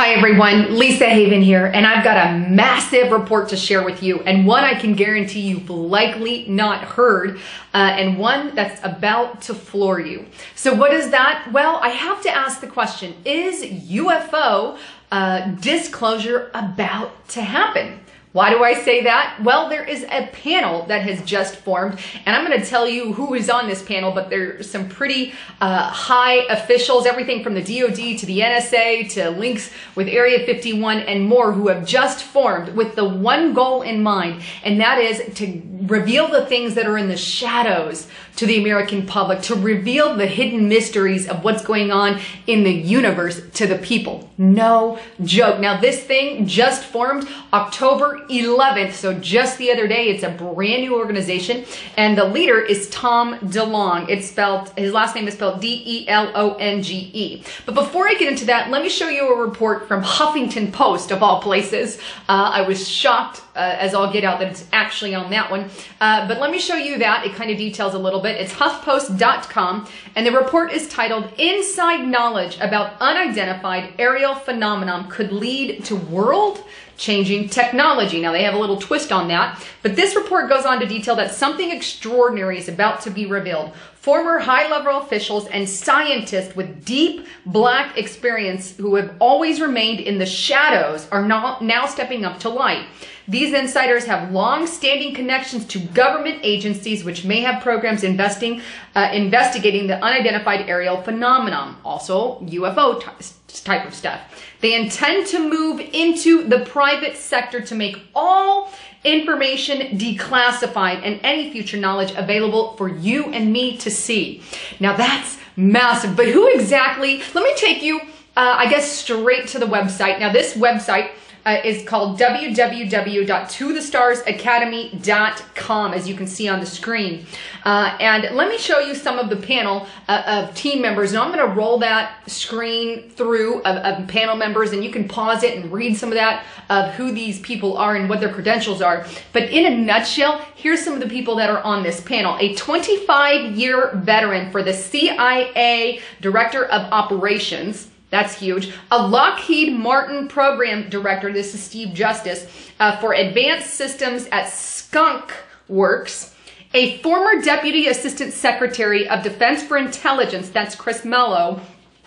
Hi everyone, Lisa Haven here, and I've got a massive report to share with you, and one I can guarantee you've likely not heard, and one that's about to floor you. So what is that? Well, I have to ask the question, is UFO disclosure about to happen? Why do I say that? Well, there is a panel that has just formed, and I'm going to tell you who is on this panel, but there's some pretty high officials, everything from the DOD to the NSA to links with Area 51 and more, who have just formed with the one goal in mind, and that is to reveal the things that are in the shadows to the American public, to reveal the hidden mysteries of what's going on in the universe to the people. No joke. Now, this thing just formed October 11th, so just the other day. It's a brand new organization, and the leader is Tom DeLonge. It's spelled, his last name is spelled D-E-L-O-N-G-E. But before I get into that, let me show you a report from Huffington Post, of all places. I was shocked as all get out that it's actually on that one. But let me show you that. It kind of details a little bit. It's HuffPost.com, and the report is titled, Inside Knowledge About Unidentified Aerial Phenomenon Could Lead to World-Changing Technology. Now, they have a little twist on that, but this report goes on to detail that something extraordinary is about to be revealed. Former high-level officials and scientists with deep black experience who have always remained in the shadows are now stepping up to light. These insiders have long-standing connections to government agencies which may have programs investigating the unidentified aerial phenomenon, also UFO type of stuff. They intend to move into the private sector to make all information declassified and any future knowledge available for you and me to see. Now that's massive, but who exactly? Let me take you, I guess, straight to the website. Now this website is called www.tothestarsacademy.com, as you can see on the screen. And let me show you some of the panel of team members. Now I'm going to roll that screen through of panel members, and you can pause it and read some of that, of who these people are and what their credentials are. But in a nutshell, here's some of the people that are on this panel. A 25-year veteran for the CIA Director of Operations. That's huge. A Lockheed Martin program director, this is Steve Justice, for advanced systems at Skunk Works. A former deputy assistant secretary of defense for intelligence, that's Chris Mello.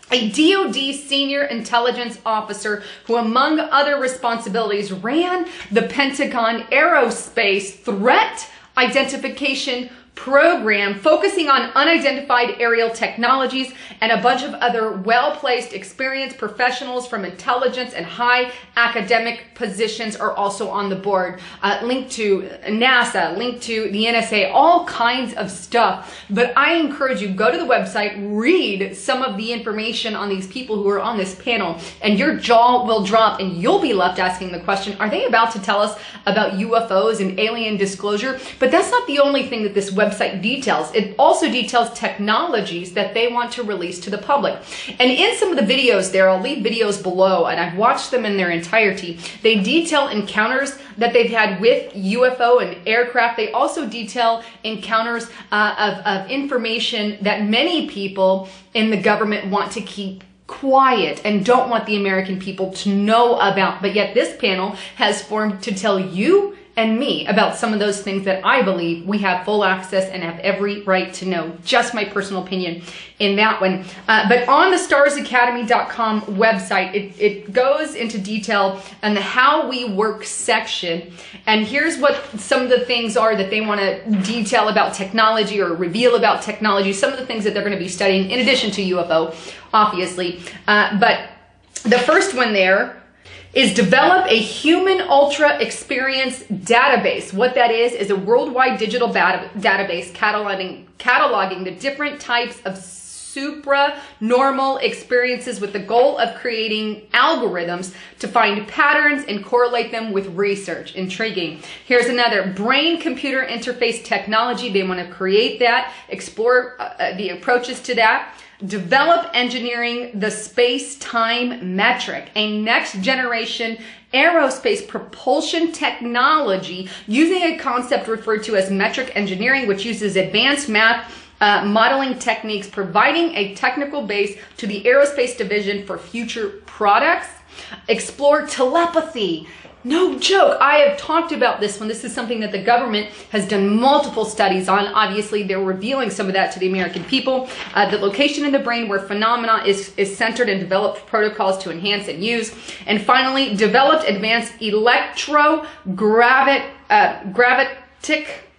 A DOD senior intelligence officer who, among other responsibilities, ran the Pentagon Aerospace Threat Identification Program, focusing on unidentified aerial technologies, and a bunch of other well-placed, experienced professionals from intelligence and high academic positions are also on the board. Linked to NASA, linked to the NSA, all kinds of stuff. But I encourage you, go to the website, read some of the information on these people who are on this panel, and your jaw will drop, and you'll be left asking the question, are they about to tell us about UFOs and alien disclosure? But that's not the only thing that this website details. It also details technologies that they want to release to the public. And in some of the videos there, I'll leave videos below, and I've watched them in their entirety. They detail encounters that they've had with UFO and aircraft. They also detail encounters of information that many people in the government want to keep quiet and don't want the American people to know about. But yet this panel has formed to tell you and me about some of those things that I believe we have full access and have every right to know. Just my personal opinion in that one. But on the starsacademy.com website, it goes into detail on the how we work section. And here's what some of the things are that they want to detail about technology or reveal about technology. Some of the things that they're going to be studying in addition to UFO, obviously. But the first one there is develop a human ultra experience database. What that is a worldwide digital database cataloging the different types of supra-normal experiences with the goal of creating algorithms to find patterns and correlate them with research. Intriguing. Here's another, brain-computer interface technology. They want to create that, explore the approaches to that. Develop engineering the space-time metric, a next-generation aerospace propulsion technology using a concept referred to as metric engineering, which uses advanced math modeling techniques, providing a technical base to the aerospace division for future products. Explore telepathy. No joke. I have talked about this one. This is something that the government has done multiple studies on. Obviously, they're revealing some of that to the American people. The location in the brain where phenomena is centered, and developed protocols to enhance and use. And finally, developed advanced gravitic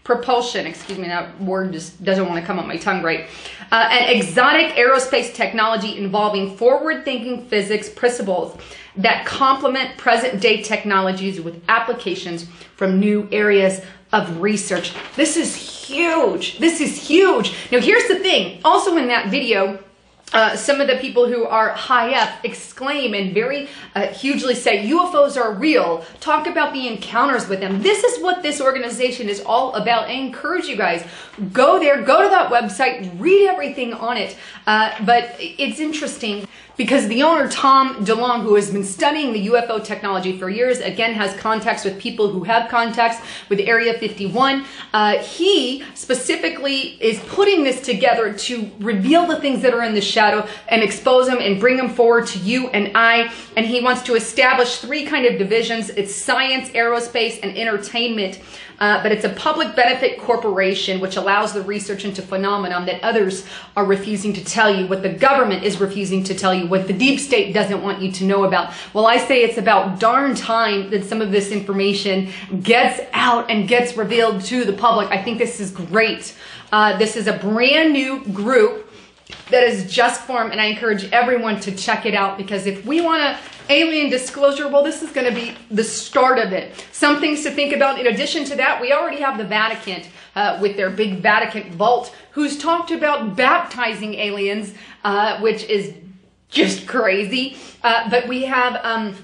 propulsion. Excuse me, that word just doesn't want to come on my tongue right. An exotic aerospace technology involving forward-thinking physics principles that complement present-day technologies with applications from new areas of research. This is huge. This is huge. Now, here's the thing. Also in that video, some of the people who are high up exclaim and very hugely say UFOs are real. Talk about the encounters with them. This is what this organization is all about. I encourage you guys, go there, go to that website, read everything on it. But it's interesting because the owner, Tom DeLong, who has been studying the UFO technology for years, again has contacts with people who have contacts with Area 51. He specifically is putting this together to reveal the things that are in the shadow and expose them and bring them forward to you and I. And he wants to establish three kind of divisions. It's science, aerospace, and entertainment. But it's a public benefit corporation which allows the research into phenomenon that others are refusing to tell you, what the government is refusing to tell you, what the deep state doesn't want you to know about. Well, I say it's about darn time that some of this information gets out and gets revealed to the public. I think this is great. This is a brand new group that is just formed, and I encourage everyone to check it out, because if we want to alien disclosure, well, this is going to be the start of it. Some things to think about. In addition to that, we already have the Vatican with their big Vatican vault, who's talked about baptizing aliens, which is just crazy. But we have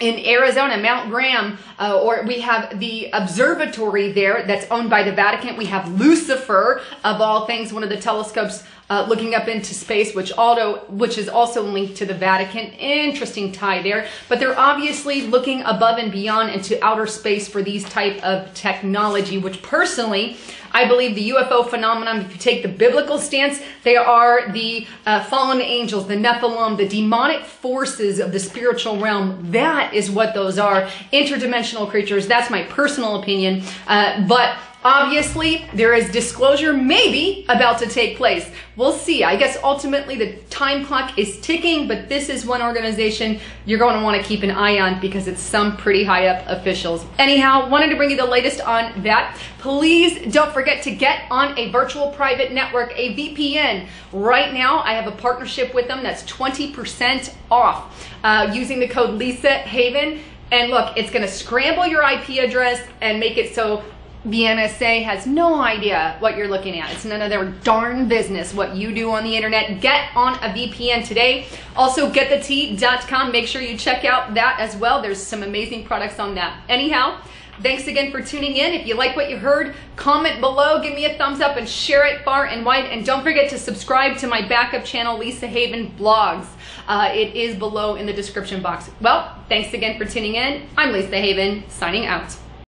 in Arizona, Mount Graham, or we have the observatory there that's owned by the Vatican. We have Lucifer, of all things, one of the telescopes looking up into space, which is also linked to the Vatican. Interesting tie there. But they're obviously looking above and beyond into outer space for these type of technology, which personally, I believe the UFO phenomenon, if you take the biblical stance, they are the fallen angels, the Nephilim, the demonic forces of the spiritual realm. That is what those are. Interdimensional creatures. That's my personal opinion. But obviously, there is disclosure maybe about to take place. We'll see. I guess ultimately the time clock is ticking, but this is one organization you're going to want to keep an eye on because it's some pretty high up officials. Anyhow, wanted to bring you the latest on that. Please don't forget to get on a virtual private network, a VPN. Right now, I have a partnership with them that's 20% off using the code Lisa Haven. And look, it's going to scramble your IP address and make it so the NSA has no idea what you're looking at. It's none of their darn business what you do on the internet. Get on a VPN today. Also, getthetea.com. Make sure you check out that as well. There's some amazing products on that. Anyhow, thanks again for tuning in. If you like what you heard, comment below, give me a thumbs up, and share it far and wide. And don't forget to subscribe to my backup channel, Lisa Haven Blogs. It is below in the description box. Well, thanks again for tuning in. I'm Lisa Haven, signing out.